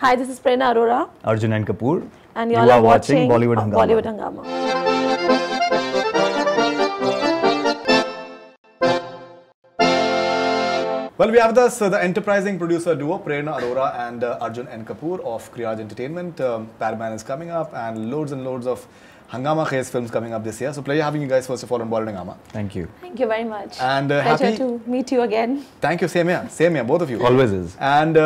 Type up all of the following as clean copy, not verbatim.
Hi, this is Prernaa Arora. Arjun and Kapoor. And you all are watching Bollywood Hungama. Bollywood Hungama. Well, we have thus the enterprising producer duo Prernaa Arora and Arjun and Kapoor of Kriyaj Entertainment. Parmanu is coming up and loads of Hungama Khays films coming up this year. So pleasure having you guys first of all on Bollywood Hungama. Thank you. Thank you very much. And pleasure to meet you again. Thank you, same here, both of you. Always is. And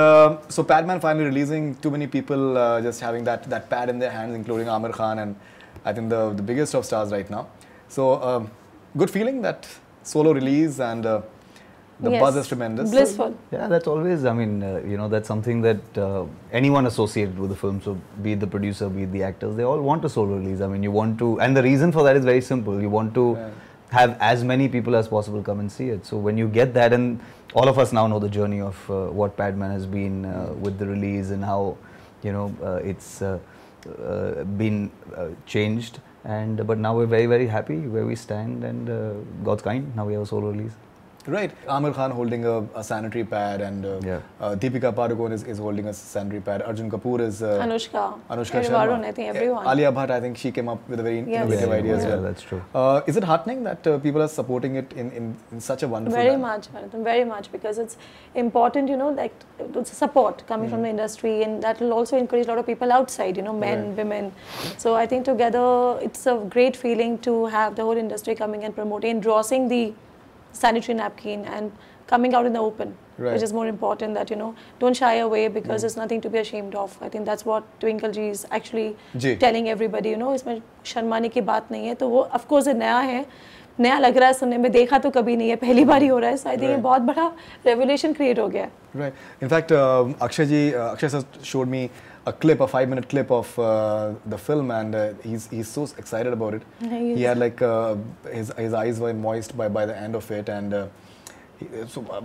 so Padman finally releasing, too many people just having that pad in their hands, including Amir Khan and I think the biggest of stars right now. So good feeling that solo release and the buzz is tremendous. Blissful. Yeah, that's always, I mean, that's something that anyone associated with the film, so be it the producer, be it the actors, they all want a solo release. I mean, you want to, and the reason for that is very simple. You want to have as many people as possible come and see it. So when you get that, and all of us now know the journey of what Padman has been with the release and how, it's been changed. But now we're very happy where we stand, and God's kind, now we have a solo release. Right. Amir Khan holding a sanitary pad, and Deepika Padukone is holding a sanitary pad. Arjun Kapoor is Anushka Sharma. I think everyone. Alia Bhatt, I think she came up with a very innovative idea as well. Yeah, that's true. Is it heartening that people are supporting it in such a wonderful manner? Very much, because it's important, like it's support coming from the industry, and that will also encourage a lot of people outside, men, women. So I think together it's a great feeling to have the whole industry coming and promoting, endorsing the sanitary napkin and coming out in the open, which is more important, that don't shy away, because there's nothing to be ashamed of. I think that's what Twinkle ji is actually telling everybody, इसमें शर्माने की बात नहीं है. तो वो of course नया लग रहा है सुनने में, देखा तो कभी नहीं है, पहली बार ही हो रहा है. So I think ये बहुत बड़ा revolution create हो गया. Right. In fact, Akshay sir showed me a 5-minute clip of the film, and he's so excited about it. He had like his eyes were moist by the end of it, and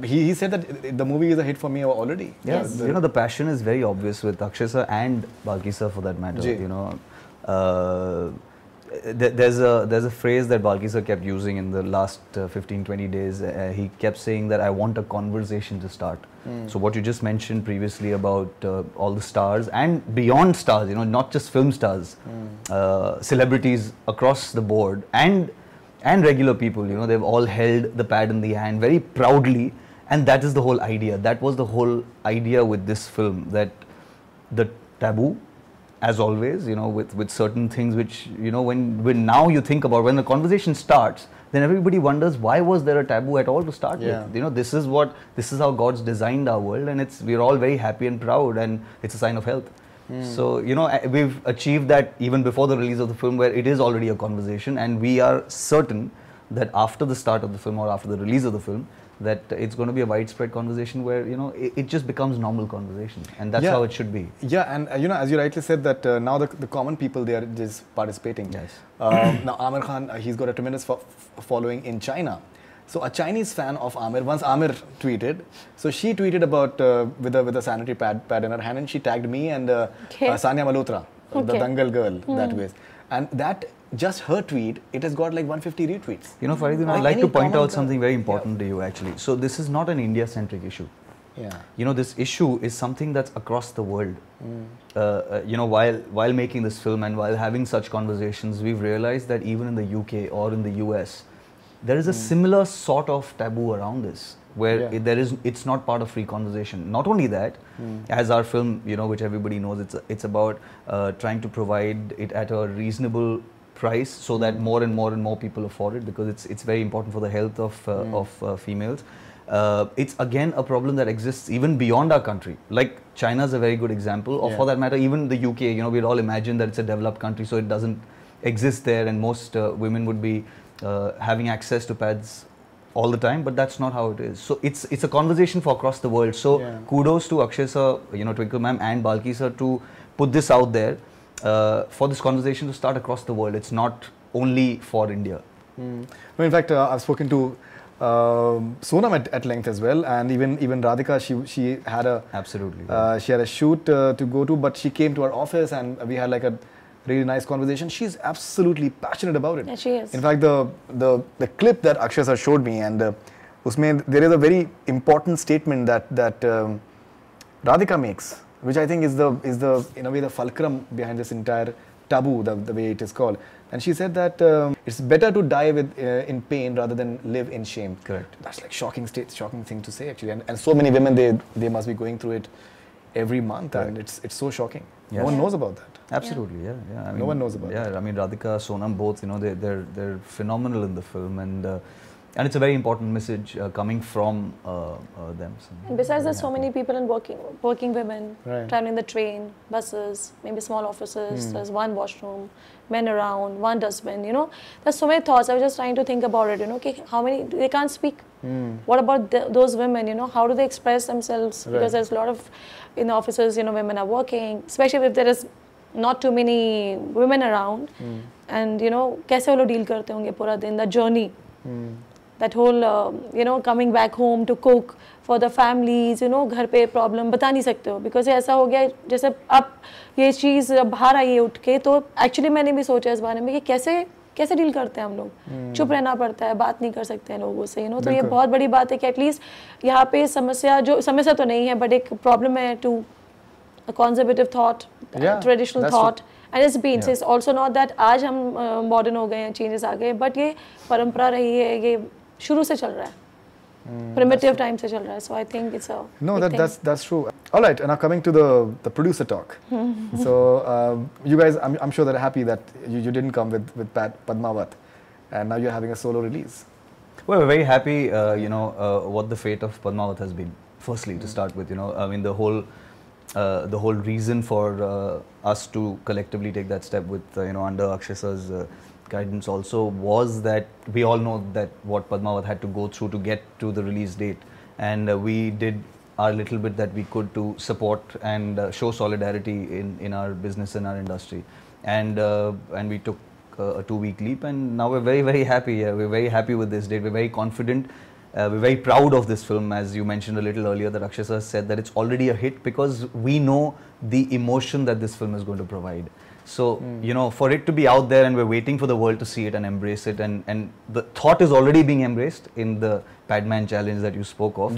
he said that the movie is a hit for me already. Yes. The passion is very obvious with Akshay sir and Balki sir for that matter. There's a phrase that Balki sir kept using in the last 15-20 days. He kept saying that I want a conversation to start. So what you just mentioned previously about all the stars and beyond stars, not just film stars, celebrities across the board and regular people, they've all held the pad in the hand very proudly, and that is the whole idea. That was the whole idea with this film, that the taboo, as always, with certain things which, when now you think about, when the conversation starts, then everybody wonders, why was there a taboo at all to start with? This is how God's designed our world, and we're all very happy and proud, and it's a sign of health. So, we've achieved that even before the release of the film, where it is already a conversation, and we are certain that after the start of the film or after the release of the film, that it's going to be a widespread conversation where, it just becomes normal conversation, and that's how it should be. Yeah, and as you rightly said, that now the common people, they are just participating. Yes. Now Amir Khan, he's got a tremendous following in China. So a Chinese fan of Amir, once Amir tweeted, so she tweeted about with a sanitary pad in her hand, and she tagged me and Sanya Malhotra, the Dangal girl, that way. And that, just her tweet, it has got like 150 retweets. Faridun, I'd like to point out something very important to you actually. So this is not an India-centric issue. Yeah. This issue is something that's across the world. While making this film and while having such conversations, we've realized that even in the UK or in the US, there is a similar sort of taboo around this, where it's not part of free conversation. Not only that, as our film, which everybody knows, it's about trying to provide it at a reasonable price so that more and more people afford it, because it's very important for the health of females. It's again a problem that exists even beyond our country. Like China is a very good example, or for that matter, even the UK. We'd all imagine that it's a developed country, so it doesn't exist there, and most women would be having access to pads all the time, but that's not how it is. So it's a conversation for across the world. So kudos to Akshay sir, Twinkle ma'am and Balki sir to put this out there for this conversation to start across the world. It's not only for India. Well, in fact, I've spoken to Sonam at length as well, and even Radhika, she had a shoot to go to, but she came to our office and we had like a really nice conversation. She's absolutely passionate about it. Yeah, she is. In fact, the clip that Akshay sir showed me, and usme there is a very important statement that Radhika makes. which I think is the in a way the fulcrum behind this entire taboo, the way it is called. And she said that it's better to die in pain rather than live in shame. Correct. That's like shocking thing to say actually. And so many women, they must be going through it every month, right. And it's so shocking. Yes. No one knows about that. Absolutely, yeah. I mean, no one knows about that. Yeah, I mean, Radhika, Sonam, both, they're phenomenal in the film, and it's a very important message coming from them. So and besides, there's so many people in working women, right. traveling the train, buses, maybe small offices. There's one washroom, men around, one dustbin. There's so many thoughts. I was just trying to think about it. Okay, how many they can't speak. What about those women? How do they express themselves? Right. Because there's a lot of in the offices. Women are working, especially if there is not too many women around. And कैसे वो लोग deal करते होंगे पूरा दिन, the journey. That whole coming back home to cook for the families, घर पे problem बता नहीं सकते हो, because ऐसा हो गया जैसे अब ये चीज़ बाहर आई है उठ के, तो actually मैंने भी सोचा इस बारे में कि कैसे डील करते हैं हम लोग. चुप रहना पड़ता है, बात नहीं कर सकते हैं लोगों से, तो ये बहुत बड़ी बात है कि एटलीस्ट यहाँ पे समस्या तो नहीं है, बट एक प्रॉब्लम है to conservative thought, traditional thought, and it's been. So it's also not that आज हम modern हो गए हैं, changes आ गए, but ये परंपरा रही है, ये शुरू से चल रहा है. Primitive time से चल रहा है. So I think it's a that's true. All right, now coming to the producer talk. So you guys, I'm sure that are happy that you didn't come with Padmavat, and now you're having a solo release. Well, we're very happy, what the fate of Padmavat has been. Firstly, to start with, I mean, the whole reason for us to collectively take that step with, under Akshasa's guidance also was that we all know that what Padmavat had to go through to get to the release date, and we did our little bit that we could to support and show solidarity in our business and our industry, and we took a 2-week leap, and now we're very, very happy. We're very happy with this date. We're very confident. We're very proud of this film, as you mentioned a little earlier, that Akshasa said that it's already a hit because we know the emotion that this film is going to provide. So, for it to be out there and we're waiting for the world to see it and embrace it, and the thought is already being embraced in the Padman challenge that you spoke of.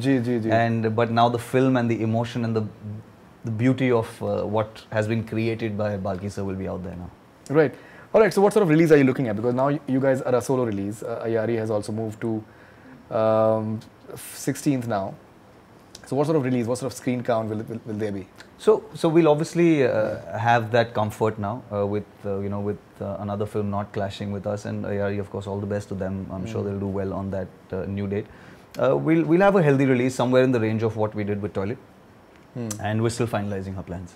But now the film and the emotion and the beauty of what has been created by Balki sir will be out there now. Right. All right. So what sort of release are you looking at? Because now you guys are a solo release. Ayari has also moved to 16th now. So what sort of release, what sort of screen count will there be? So we'll obviously have that comfort now with another film not clashing with us, and Ayari, of course, all the best to them. I'm sure they'll do well on that new date. We'll have a healthy release somewhere in the range of what we did with Toilet, and we're still finalizing our plans.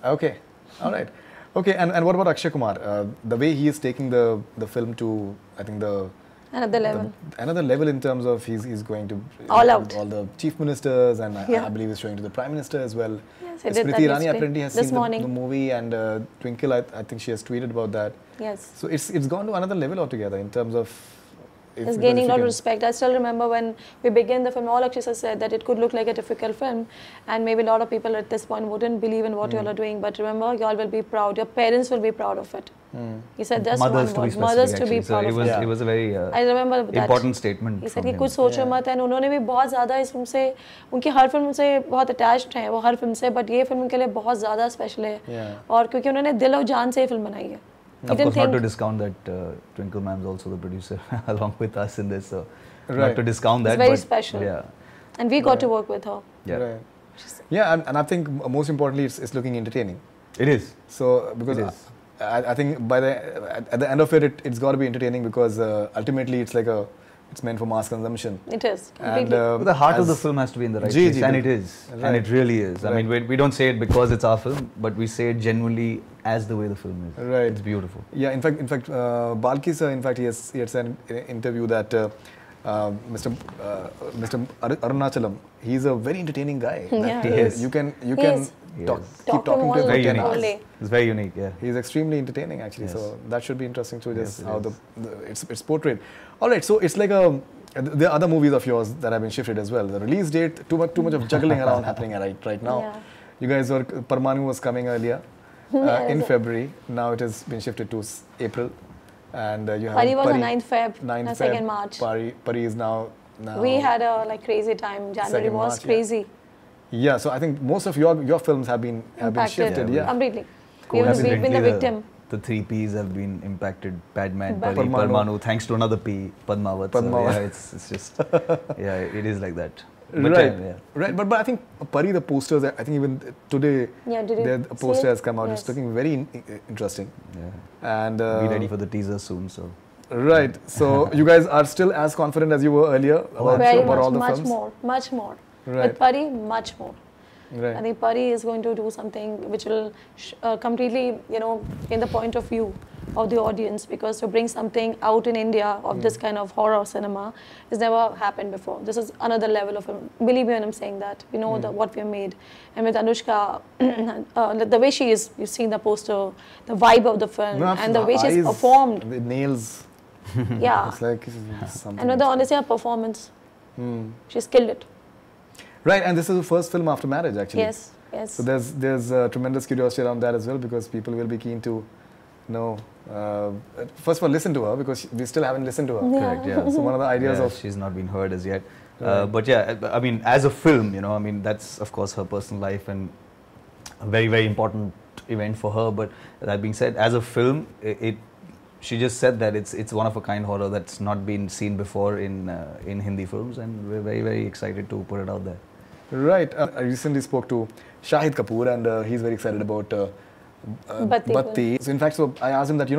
Okay, all right. Okay, and what about Akshay Kumar? The way he is taking the film to, I think another level in terms of he's going to all out all the chief ministers, and I believe he's showing to the Prime Minister as well. Yes, Smriti Irani apparently has seen the movie, and Twinkle, I think she has tweeted about that. Yes. So it's gone to another level altogether in terms of. It's gaining a lot of respect. I still remember when we began the film, all Akshasa said that it could look like a difficult film, and maybe a lot of people at this point wouldn't believe in what you all are doing. But remember, you all will be proud. Your parents will be proud of it. He said just mothers one word, mothers to be proud of it. It was a very I remember that important statement. He said कि कुछ सोचो मत, and उन्होंने भी बहुत ज़्यादा इस film से, उनकी हर फिल्म से बहुत अटैच्ड हैं वो हर फिल्म से, but ये फिल्म के लिए बहुत ज़्यादा स्पेशल है, और क्योंकि उन्होंने दिल और जान से ये फिल्म बनाई है. Of course, not to discount that Twinkle Ma'am's also the producer along with us in this, so not to discount that. It's very special. Yeah. And we got to work with her. Yeah. Right. Yeah, and I think most importantly, it's looking entertaining. It is. So because I think at the end of it's got to be entertaining, because ultimately it's meant for mass consumption. It is. And the heart of the film has to be in the right place, and it is, and it really is. I mean, we don't say it because it's our film, but we say it genuinely as the way the film is. Right. It's beautiful. Yeah. In fact, Balki sir, he had said in an interview that Mr. Arunachalam, he's a very entertaining guy. Yeah. He is. You can keep talking to him for 10 hours. It's very unique. Yeah. He's extremely entertaining actually. Yes. So that should be interesting to just how it's portrayed. All right. So it's like there are other movies of yours that have been shifted as well. The release date, too much of juggling around happening right now. Yeah. You guys Parmanu was coming earlier in February. Now it has been shifted to April. And you have Pari was on 9th Feb, 2nd March. Pari is now. We had a crazy time. January was March, crazy. Yeah, so I think most of your films have been shifted. Yeah, completely. We've Coincidentally, been the victim. The three P's have been impacted: Padman, Pari, Parmanu. Parmanu. Thanks to another P, Padmavat. So, yeah, it's just it is like that. But right, yeah. right. But I think Pari, the posters, I think even today, the poster has come out. Yes. It's looking very interesting. Yeah. And be ready for the teaser soon. So. Right. So you guys are still as confident as you were earlier about all the films? Much more. Right. With Pari, much more. Right. I think Pari is going to do something which will completely, in the point of view of the audience, because to bring something out in India of this kind of horror cinema has never happened before. This is another level of film. Believe me when I'm saying that. We know what we have made. And with Anushka, the way she is, you've seen the poster, the vibe of the film, and the way she's performed. The nails. Yeah. It's like something. And with the honesty of performance, she's killed it. Right, and this is the first film after marriage, actually. Yes, yes. So there's tremendous curiosity around that as well, because people will be keen to know. First of all, listen to her, because we still haven't listened to her. Yeah. Correct. Yeah. So one of the ideas of she's not been heard as yet. Right. But yeah, I mean, as a film, I mean, that's of course her personal life and a very, very important event for her. But that being said, as a film, she just said that it's one of a kind horror that's not been seen before in Hindi films, and we're very, very excited to put it out there. Right. I recently spoke to Shahid Kapoor, and he's very excited about Batti. So in fact, I asked him that,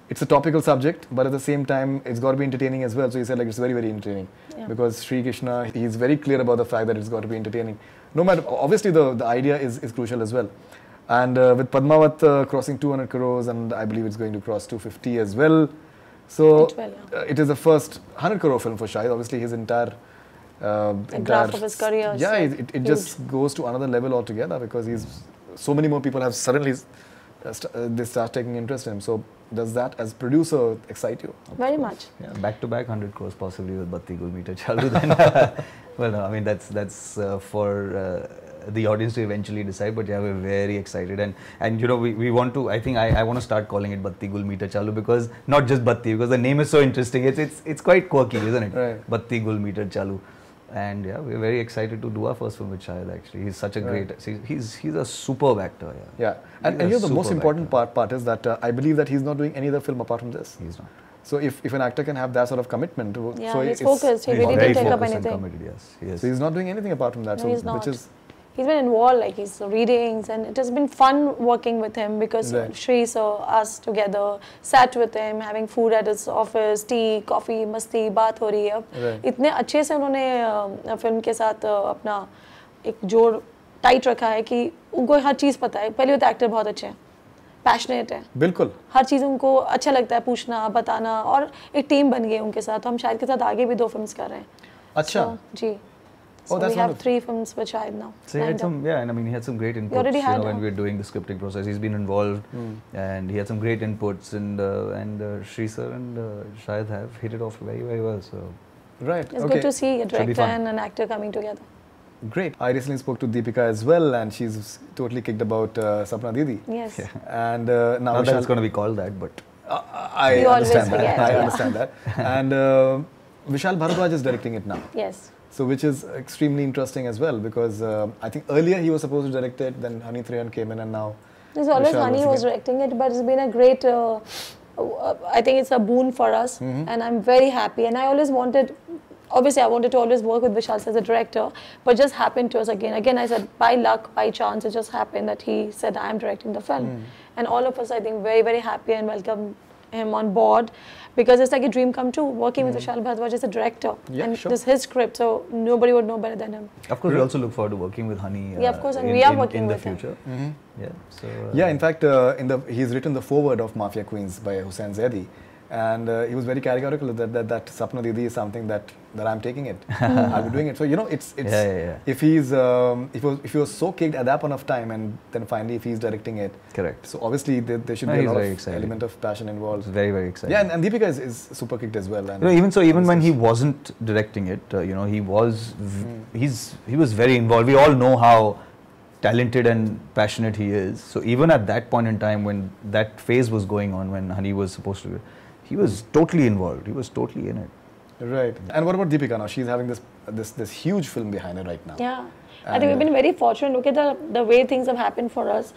it's a topical subject, but at the same time, it's got to be entertaining as well. So he said, it's very, very entertaining. Yeah. Because Sri Krishna, he's very clear about the fact that it's got to be entertaining. No matter, obviously the idea is crucial as well. And with Padmavat crossing 200 crores, and I believe it's going to cross 250 as well. So it is the first 100 crore film for Shahid. Obviously, his entire graph of his career. Yeah, it just goes to another level altogether, because so many more people have suddenly they start taking interest in him. So does that, as producer, excite you? Very much. Yeah, back to back 100 crores possibly with Batti Gul Meter Chalu then. Well, no, I mean that's for the audience to eventually decide. But yeah, we're very excited, and we want to. I think I want to start calling it Batti Gul Meter Chalu, because not just Batti, because the name is so interesting. It's quite quirky, isn't it? Right. Batti Gul Meter Chalu. And yeah, we're very excited to do our first film with Shahid. Actually, he's such a great. He's a superb actor. Yeah. And the most important part is that I believe that he's not doing any other film apart from this. He's not. So if an actor can have that sort of commitment, yeah, so he's focused. He really didn't take up anything. Committed, yes. So he's not doing anything apart from that. No, so he's not. Which is. He's been involved, like he's readings, and it has been fun working with him, because Shri saw us together, sat with him, having food at his office, tea, coffee, masti, बात हो रही है अब इतने अच्छे से उन्होंने film के साथ अपना एक जोड़ टाइट रखा है कि उनको हर चीज़ पता है. पहले तो एक्टर बहुत अच्छे हैं, पैशनेट है, बिल्कुल हर चीज़ उनको अच्छा लगता है पूछना, बताना, और एक टीम बन गई उनके साथ. हम शायद के साथ आगे भी 2 फिल्म्स कर रहे हैं. अच्छा. जी. So we have 3 films with Shahid now. So he had some, and I mean he had some great inputs. When we were doing the scripting process, he's been involved, and he had some great inputs. And Shri sir and Shahid have hit it off very, very well. So right, it's good to see a director and an actor coming together. Great. I recently spoke to Deepika as well, and she's totally kicked about Sapna Didi. Yes. Yeah. And now not that it's going to be called that, but I understand that. I understand that. And Vishal Bharadwaj is directing it now. Yes. So which is extremely interesting as well, because I think earlier he was supposed to direct it, then Honey Threhan came in, and now there's always Honey was directing it, but it's been a great I think it's a boon for us, and I'm very happy. And I always wanted, obviously I wanted to always work with Vishal as a director, but just happened to us again I said by luck, by chance, it just happened that he said I am directing the film, and all of us I think very, very happy and welcome him on board, because it's like a dream come true working with Vishal Bharadwaj as a director, and this is his script, so nobody would know better than him. Of course, we also look forward to working with Honey. Yeah, of course, and we are working in the with future. him. Yeah, so in fact, he's written the foreword of Mafia Queens by Hussain Zaidi, and he was very categorical that Sapna Didi is something that I'm taking it. I'll be doing it. So it's if he was so kicked at that point of time, and then finally if he's directing it, correct. So obviously there should be a lot of element of passion involved. It's very, very exciting. Yeah, and Deepika is super kicked as well. And even when he wasn't directing it, he was very involved. We all know how talented and passionate he is. So even at that point in time, when that phase was going on, when Honey was supposed to, he was totally involved. He was totally in it. Right. And what about Deepika now? She's having this huge film behind her right now. Yeah. I think we've been very fortunate. Look at the way things have happened for us.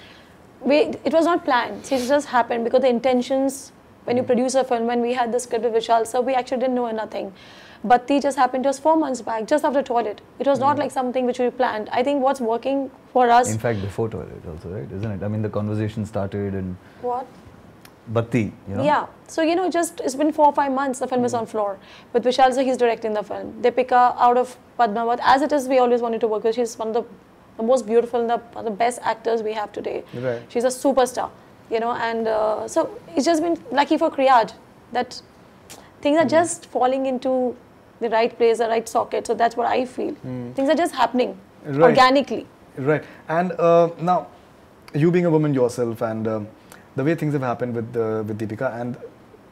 It was not planned. See, it just happened because the intentions, when you produce a film, when we had the script with Vishal sir, we actually didn't know nothing. Batti just happened to us 4 months back, just after Toilet. It was not like something which we planned. I think what's working for us... In fact, before Toilet also, right? Isn't it? I mean, the conversation started and... What? Batti, you know? Yeah. So, you know, it's been 4 or 5 months, the film is on floor. With Vishal sir, he's directing the film. Deepika, out of Padmavat, as it is, we always wanted to work with. She's one of the most beautiful and one of the best actors we have today. Right. She's a superstar, you know, and so it's just been lucky for Kriyad that things are just falling into the right place, the right socket. So that's what I feel. Things are just happening organically. Right. And now, you being a woman yourself, and the way things have happened with Deepika, and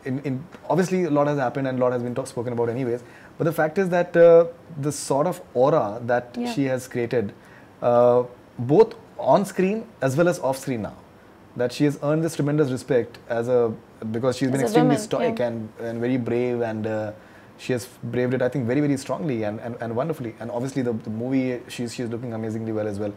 in obviously a lot has happened and a lot has been spoken about anyways. But the fact is that the sort of aura that she has created, both on screen as well as off screen now, that she has earned this tremendous respect because she's been extremely stoic and very brave, and she has braved it, I think, very, very strongly and wonderfully. And obviously the movie, she's looking amazingly well as well.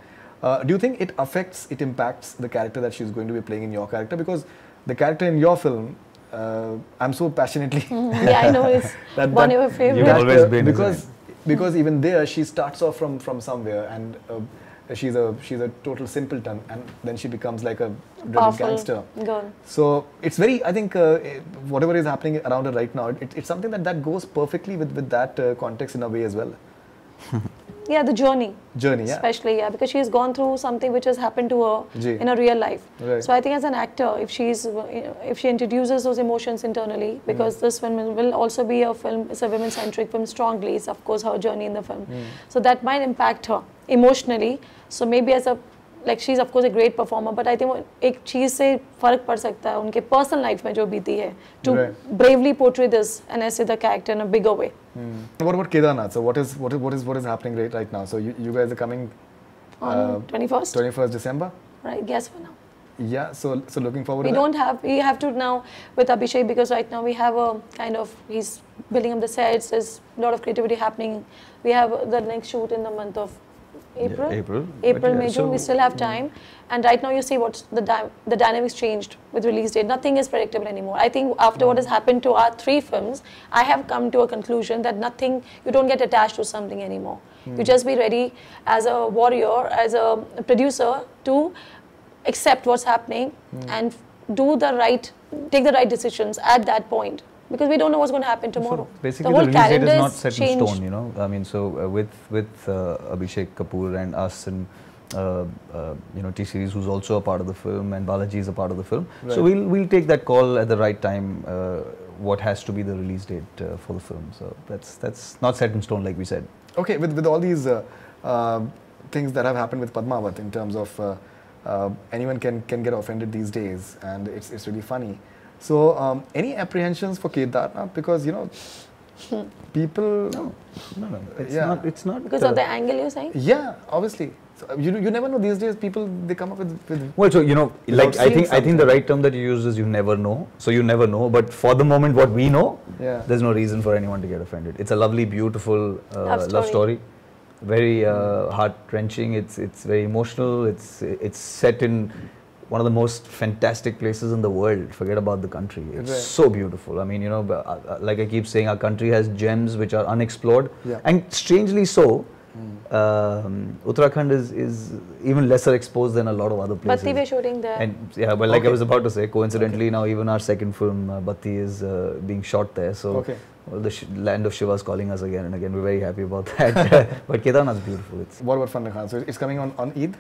Do you think it impacts the character that she's going to be playing in your character? Because the character in your film, I'm so passionately... Yeah, I know, it's one of your favorite. You've always been, because even there, she starts off from somewhere, and she's a total simpleton, and then she becomes like a dreaded gangster. Girl. So it's very, I think, whatever is happening around her right now, it's something that goes perfectly with that context in a way as well. Yeah, the journey. Journey, yeah. Especially, yeah, because she's gone through something which has happened to her in her real life. Right. So I think as an actor, if she introduces those emotions internally, because this film will also be a film, it's a women-centric film strongly, it's of course her journey in the film. So that might impact her emotionally. So maybe as a, like, she's of course a great performer, but I think एक चीज से फर्क पड़ सकता है उनके personal life में जो बीती है, to bravely portray this and essay the character in a bigger way. What about Kedarnath? So what is happening right now? So you guys are coming on 21st December, right? Guess for now. Yeah, so looking forward. We have to now with Abhishek, because right now we have a kind of, he's building up the sets. There's a lot of creativity happening. We have the next shoot in the month of April, May, June. We still have time, and right now you see what the dynamics changed with release date. Nothing is predictable anymore. I think after what has happened to our 3 films, I have come to a conclusion that you don't get attached to something anymore. You just be ready as a warrior, as a producer, to accept what's happening and take the right decisions at that point. Because we don't know what's going to happen tomorrow. So basically, the release date is not set in stone, you know. I mean, so with Abhishek Kapoor and us and you know, T-Series, who's also a part of the film, and Balaji is a part of the film. Right. So we'll take that call at the right time. What has to be the release date for the film? So that's not set in stone, like we said. Okay, with all these things that have happened with Padmavat, in terms of anyone can get offended these days, and it's really funny. So, any apprehensions for Kedarnath? Because, you know, people... No. It's not... Because of the angle you're saying? Yeah, obviously. So, you never know these days, people, they come up with well, so, you know, like, I think the right term that you use is you never know. So, you never know. But for the moment, what we know, there's no reason for anyone to get offended. It's a lovely, beautiful love story. Very heart-wrenching. It's very emotional. It's set in one of the most fantastic places in the world. Forget about the country. It's so beautiful. I mean, you know, like I keep saying, our country has gems which are unexplored. And strangely so, Uttarakhand is even lesser exposed than a lot of other places. Batti we're shooting there. And yeah, well, like I was about to say, coincidentally now even our second film, Batti, is being shot there. So well, the land of Shiva is calling us again and again. We're very happy about that. But Kedarnath is beautiful. What about Prernaa? So it's coming on Eid?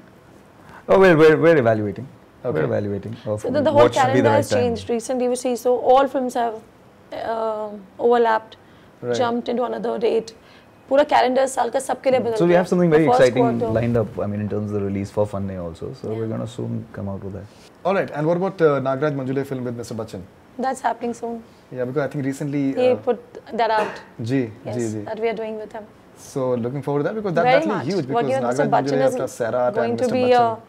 Oh, we're evaluating. We're evaluating. So the whole calendar has changed recently. We see, so all films have overlapped, jumped into another date. Pura calendar saal ka sabke liye badal. So we have something very exciting lined up. I mean, in terms of the release for Funny also. So we're going to soon come out with that. All right. And what about Nagraj Manjule film with Mr. Bachchan? That's happening soon. Yeah, because I think recently he put that out. That we are doing with him. So looking forward to that, because that's really huge. Because Nagraj Manjule after Sarah and Mr. Bachchan.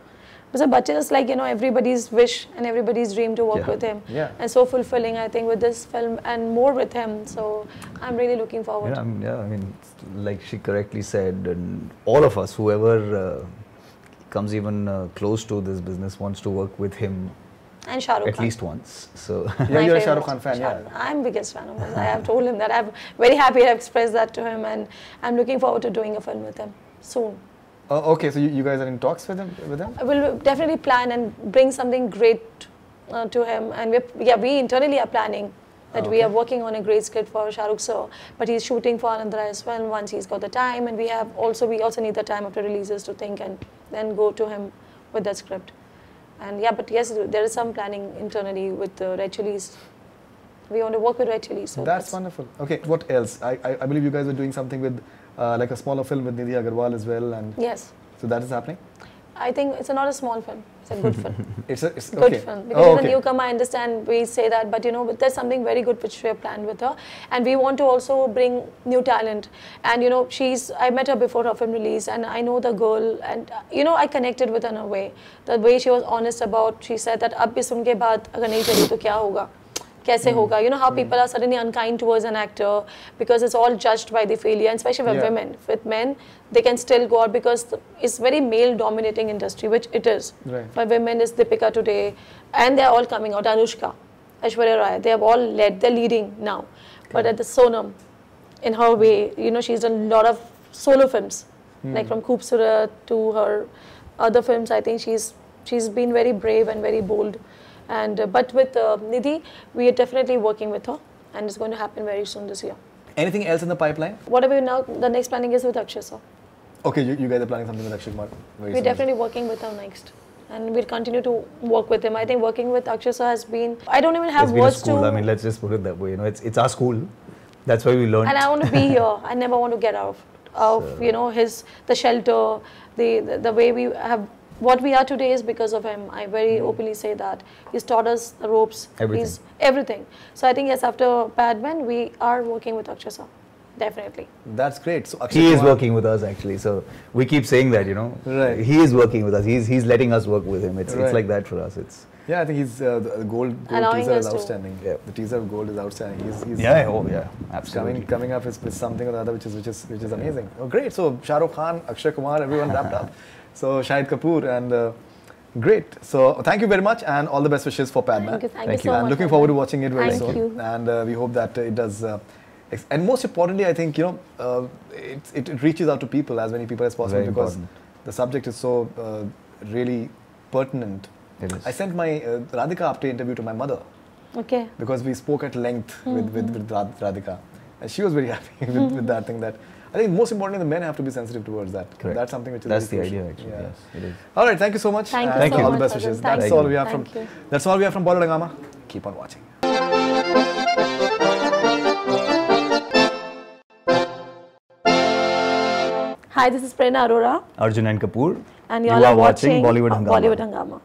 Mr. Bachchan is like, you know, everybody's wish and everybody's dream to work with him. And so fulfilling, I think, with this film and more with him. So I'm really looking forward. I mean, like she correctly said, and all of us, whoever comes even close to this business, wants to work with him And Shah Rukh at Khan. least once. So Yeah, you're a Shah favorite. Rukh Khan fan, yeah. I'm biggest fan of his. I have told him that. I'm very happy to express that to him, and I'm looking forward to doing a film with him soon. Okay, so you guys are in talks with him? I will definitely plan and bring something great to him, and we internally are planning that we are working on a great script for Shah Rukh sir, but he's shooting for Anandra as well once he's got the time, and we also need the time after releases to think and then go to him with that script. And yeah, but yes, there is some planning internally with Red Chillies. We want to work with Red Chillies. So that's wonderful. Okay, what else? I believe you guys are doing something with like a smaller film with Nidhi Agarwal as well, and yes. So that is happening? I think it's not a small film. It's a good film. It's good okay. film. Because as a newcomer, I understand we say that, but there's something very good which we have planned with her. And we want to also bring new talent. And I met her before her film release, and I know the girl, and I connected with her in a way. The way she was honest about, she said that ab bhi sun ke baad agar nahi chali to kya hoga? Kaise hoga? You know how people are suddenly unkind towards an actor because it's all judged by the failure, and especially with women. With men, they can still go out because it's very male-dominating industry, which it is. Right. For women, is Deepika today, and they're all coming out. Anushka, Aishwarya Rai, they have all led. They're leading now. Okay. But at the Sonam, in her way, she's done a lot of solo films, like from Khoobsurat to her other films. I think she's been very brave and very bold. And but with Nidhi, we are definitely working with her, and it's going to happen very soon this year. Anything else in the pipeline? Whatever now, the next planning is with Akshay sir. Okay, you guys are planning something with Akshay Kumar very soon. We're definitely working with her next, and we'll continue to work with him. I think working with Akshay sir has been, I don't even have words to. I mean, let's just put it that way. It's our school. That's why we learned. And I want to be here. I never want to get out of the shelter, the way we have. What we are today is because of him. I very openly say that. He's taught us the ropes. Everything. Everything. So I think, yes, after Padman, we are working with Akshay sir. Definitely. That's great. So Akshay he is Kumar, working with us actually. So we keep saying that, Right. He is working with us. He's letting us work with him. It's like that for us. Yeah, I think he's the gold Allowing teaser is us to. outstanding. Yeah. The teaser of gold is outstanding. He's Absolutely. coming up with something or the other which is amazing. Oh, great. So Shah Rukh Khan, Akshay Kumar, everyone wrapped up. So Shahid Kapoor and great. So thank you very much and all the best wishes for Padman. Thank you so much. And looking forward to watching it very Thank soon. you. And we hope that it does. And most importantly, I think it reaches out to people, as many people as possible, Very because important. the subject is so really pertinent. It is. I sent my Radhika Apte interview to my mother. Okay. Because we spoke at length with Radhika. And she was very happy with that thing. That I think most importantly, the men have to be sensitive towards that. Correct. That's something which is That's the really idea crucial. actually. Yeah. Yes, it is. All right, thank you so much. Thank you and so all much, the best Arjun. wishes. Thank That's you. all we have Thank from. you. That's all we have from BollywoodHungama. Keep on watching. Hi, this is Prernaa Arora. Arjun and Kapoor. And You y'all are are watching watching BollywoodHungama. BollywoodHungama.